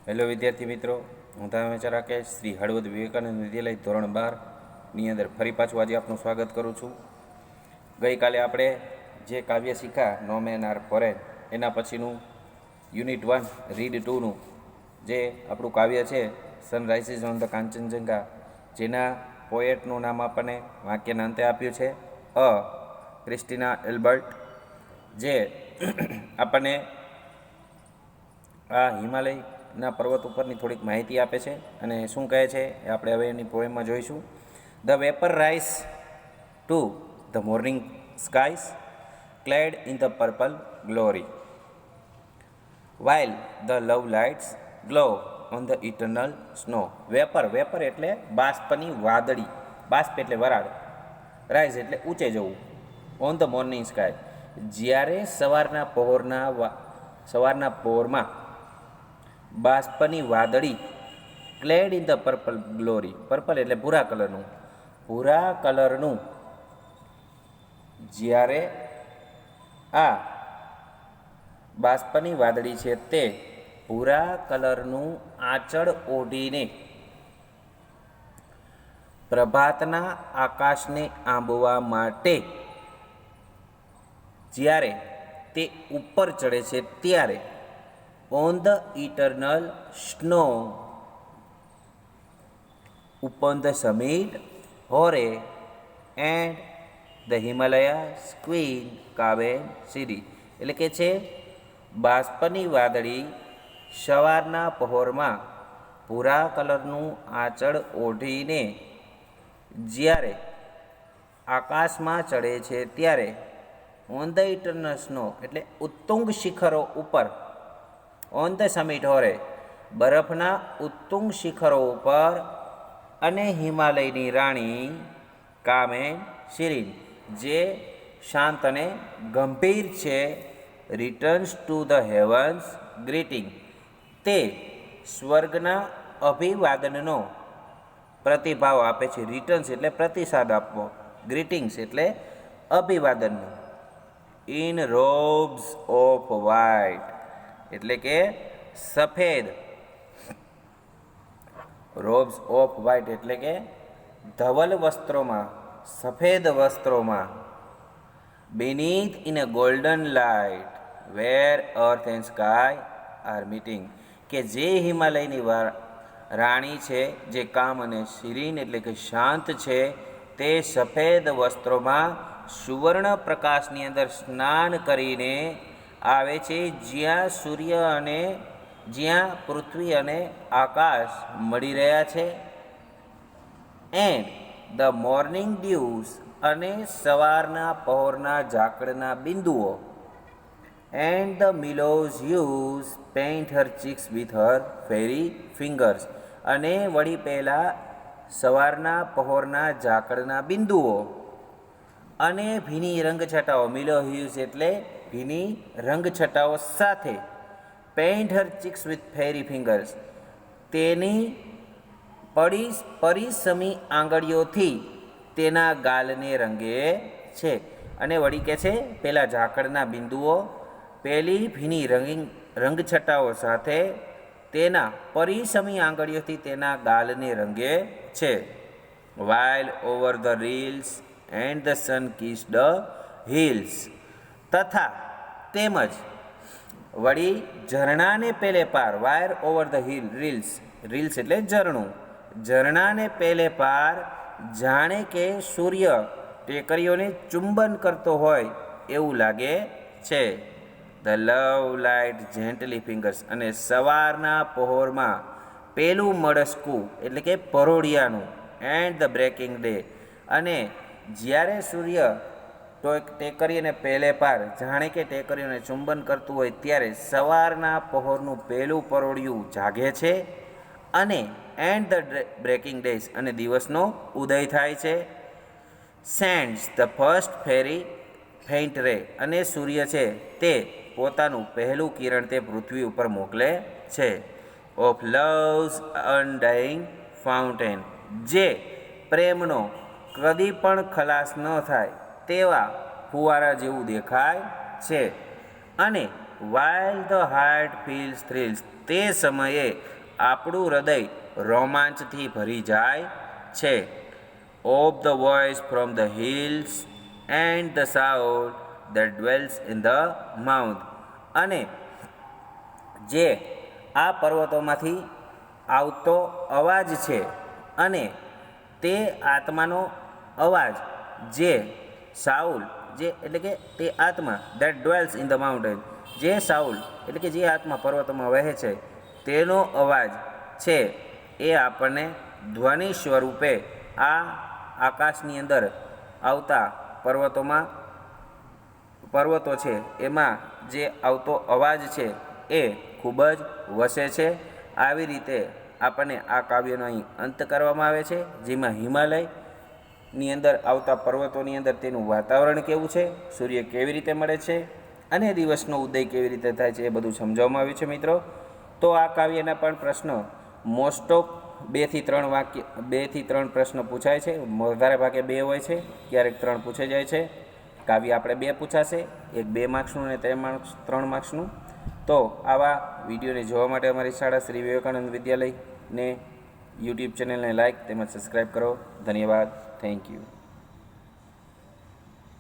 Hello વિદ્યાર્થી મિત્રો, હું ધામેચા રાકેશ શ્રી હળવદ વિવેકાનંદ વિદ્યાલય ધોરણ 12ની અંદર ફરી પાછું આજે આપનું સ્વાગત કરું છું. ગઈકાલે આપણે જે કાવ્ય શીખ્યા નો મેન આર ફોરેન, એના પછીનું યુનિટ 1 રીડ 2નું જે આપણું કાવ્ય છે સનરાઇઝિસ ઓન ધ કાંચનજંઘા, જેના પોએટનું નામ આપણને વાક્યના અંતે આપ્યું છે ક્રિસ્ટીના એલ્બર્ટ, જે આપણને આ હિમાલયના પર્વત ઉપરની થોડીક માહિતી આપે છે અને શું કહે છે એ આપણે હવે એની પોએમમાં જોઈશું. The vapour rise to the morning skies clad in the purple glory, while the love lights glow on the eternal snow. Vapour એટલે બાષ્પની વાદળી, બાષ્પ એટલે વરાળ, રાઇઝ એટલે ઊંચે જવું, ઓન ધ મોર્નિંગ સ્કાય જ્યારે સવારના પહોરમાં બાષ્પની વાદળી, clad in the purple glory, purple એટલે ભૂરા કલરનું જ્યારે આ બાષ્પની વાદળી છે તે ભૂરા કલરનું આંચળ ઓઢીને પ્રભાતના આકાશને આંબવા માટે જ્યારે તે ઉપર ચડે છે ત્યારે on the eternal snow, upon the summit hoary and the Himalayas queen કાવેન સિરી, એટલે કે છે બાષ્પની વાદળી સવારના પહોરમાં ભૂરા કલરનું આંચળ ઓઢીને જ્યારે આકાશમાં ચડે છે ત્યારે ઓન ધ ઇટરનલ સ્નો એટલે ઉત્તુંગ શિખરો ઉપર, ઓન ધ સમિટ હોરે બરફના ઉત્તુંગ શિખરો ઉપર, અને હિમાલયની રાણી કામેન શિરીન જે શાંત અને ગંભીર છે, રિટર્ન્સ ટુ ધ હેવન્સ ગ્રીટિંગ તે સ્વર્ગના અભિવાદનનો પ્રતિભાવ આપે છે. રિટર્ન્સ એટલે પ્રતિસાદ આપવો, ગ્રીટિંગ્સ એટલે અભિવાદનનું. ઇન રોબ્સ ઓફ વ્હાઇટ એટલે કે સફેદ, રોબ્સ ઓફ વ્હાઇટ એટલે કે ધવલ વસ્ત્રોમાં, સફેદ વસ્ત્રોમાં, beneath in a golden light where earth and sky are meeting કે જે હિમાલયની રાણી છે, જે કામ અને શિરીન એટલે કે શાંત છે, તે સફેદ વસ્ત્રોમાં સુવર્ણ પ્રકાશની અંદર સ્નાન કરીને આવે છે, જ્યાં પૃથ્વી અને આકાશ મળી રહ્યા છે. એન્ડ ધ મોર્નિંગ ડ્યુઝ અને સવારના પહોરના ઝાકળના બિંદુઓ, and the mellows use paint her cheeks with her fairy fingers અને વળી પહેલાં સવારના પહોરના ઝાકળના બિંદુઓ અને ભીની રંગછટાઓ, મિલો હ્યુઝ એટલે ભીની રંગછટાઓ સાથે, paint her cheeks with ferry fingers તેની પરિસમી આંગળીઓથી તેના ગાલને રંગે છે. અને વળી કે છે પેલા ઝાકળના બિંદુઓ પેલી ભીની રંગછટાઓ સાથે તેના પરિસમી આંગળીઓથી તેના ગાલને રંગે છે. while over the rills and the sun kissed the hills તથા તેમજ વળી ઝરણાને પેલે પાર, wire over the reels, reels એટલે ઝરણું, ઝરણાને પેલે પાર જાણે કે સૂર્ય ટેકરીઓને ચુંબન કરતો હોય એવું લાગે છે. The love light gently fingers અને સવારના પહોરમાં પેલું મળસ્કું એટલે કે પરોઢિયાનું, એન્ડ ધ બ્રેકિંગ ડે અને જ્યારે સૂર્ય ટેકરીઓને પહેલે પાર જાણે કે ટેકરીઓને ચુંબન કરતું હોય ત્યારે સવારના પહોરનું પહેલું પરોઢિયું જાગે છે, અને એન્ડ ધ બ્રેકિંગ ડેઝ અને દિવસનો ઉદય થાય છે. સેન્ડ્સ ધ ફર્સ્ટ ફેઇન્ટ રે અને સૂર્ય છે તે પોતાનું પહેલું કિરણ તે પૃથ્વી ઉપર મોકલે છે. ઓફ લવ્સ અનડાઇંગ ફાઉન્ટેન જે પ્રેમનો કદી પણ ખલાસ ન થાય તેવા ફુવારા જેવું દેખાય છે. અને while the heart feels thrills તે સમયે આપણું હૃદય રોમાંચથી ભરી જાય છે. Of the voice from the hills and the sound that dwells in the mouth. અને જે આ પર્વતોમાંથી આવતો અવાજ છે અને તે આત્માનો અવાજ જે સાઉલ જે એટલે કે તે આત્મા that dwells in the mountain જે સાઉલ એટલે કે જે આત્મા પર્વતોમાં વહે છે તેનો અવાજ છે એ આપણને ધ્વનિ સ્વરૂપે આ આકાશની અંદર આવતા પર્વતો છે એમાં જે આવતો અવાજ છે એ ખૂબ જ વસે છે. આવી રીતે આપણને આ કાવ્યનો અહીં અંત કરવામાં આવે છે, જેમાં હિમાલયની અંદર આવતા પર્વતોની અંદર તેનું વાતાવરણ કેવું છે, સૂર્ય કેવી રીતે મળે છે અને દિવસનો ઉદય કેવી રીતે થાય છે એ બધું સમજાવવામાં આવ્યું છે મિત્રો. તો આ કાવ્યના પણ પ્રશ્ન મોસ્ટ ઓફ 2 થી 3 પ્રશ્ન પૂછાય છે. વધારે ભાગે 2 હોય છે, ક્યારેક 3 પૂછાઈ જાય છે. કાવ્ય આપણે 2 પૂછાશે, એક 2 માર્ક્સનું અને 3 માર્ક્સનું. તો આવા વિડીયોને જોવા માટે અમારી શાળા શ્રી વિવેકાનંદ વિદ્યાલયને યુટ્યુબ ચેનલને લાઇક તેમજ સબસ્ક્રાઈબ કરો. ધન્યવાદ. Thank you.